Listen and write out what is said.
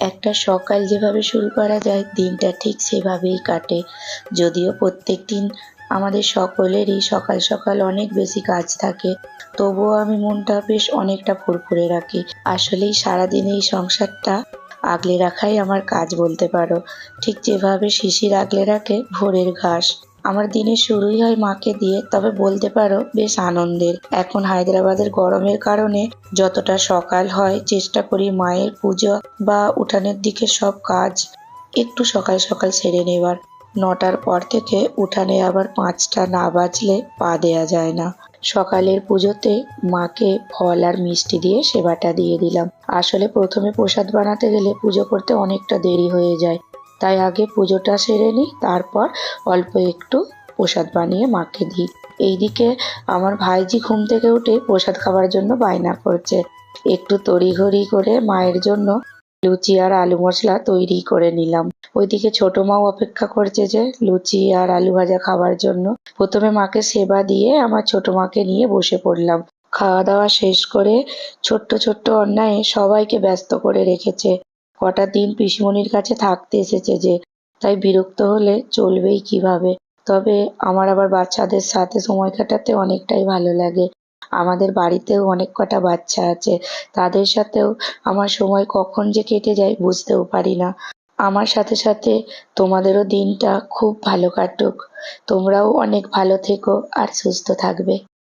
একটা সকাল যেভাবে শুরু করা যায় দিনটা ঠিক সেভাবেই কাটে। যদিও প্রত্যেকদিন আমাদের সকলেরই সকাল সকাল অনেক বেশি কাজ থাকে, তবুও আমি মনটা বেশ অনেকটা ফুরফুরে রাখি। আসলেই সারাদিন এই সংসারটা আগলে রাখাই আমার কাজ বলতে পারো। ঠিক যেভাবে শিশির আগলে রাখে ভোরের ঘাস। আমার দিনের শুরুই হয় মাকে দিয়ে, তবে বলতে পারো বেশ আনন্দের। এখন হায়দ্রাবাদের গরমের কারণে যতটা সকাল হয় চেষ্টা করি মায়ের পুজো বা উঠানের দিকে সব কাজ একটু সকাল সকাল সেরে নেবার। ৯টার পর থেকে উঠানে আবার ৫টা না বাজলে পা দেয়া যায় না। সকালের পুজোতে মাকে ফল আর মিষ্টি দিয়ে সেবাটা দিয়ে দিলাম। আসলে প্রথমে প্রসাদ বানাতে গেলে পুজো করতে অনেকটা দেরি হয়ে যায়, তাই আগে পুজোটা সেরে নিই, তারপর অল্প একটু প্রসাদ বানিয়ে মাকে দিই। এইদিকে আমার ভাইঝি ঘুম থেকে উঠে প্রসাদ খাবার জন্য বায়না করছে। একটু তড়িঘড়ি করে মায়ের জন্য লুচি আর আলু মশলা তৈরি করে নিলাম। ওইদিকে ছোট মাও অপেক্ষা করছে যে লুচি আর আলু ভাজা খাওয়ার জন্য। প্রথমে মাকে সেবা দিয়ে আমার ছোট মাকে নিয়ে বসে পড়লাম। খাওয়া দাওয়া শেষ করে ছোট্ট ছোট্ট অন্যায়ে সবাইকে ব্যস্ত করে রেখেছে। কটা দিন পিসিমণির কাছে থাকতে এসেছে যে, তাই বিরক্ত হলে চলবেই কিভাবে। তবে আমার আবার বাচ্চাদের সাথে সময় কাটাতে অনেকটাই ভালো লাগে। আমাদের বাড়িতেও অনেক কটা বাচ্চা আছে, তাদের সাথেও আমার সময় কখন যে কেটে যায় বুঝতেও পারি না। আমার সাথে সাথে তোমাদেরও দিনটা খুব ভালো কাটুক। তোমরাও অনেক ভালো থেকো আর সুস্থ থাকবে।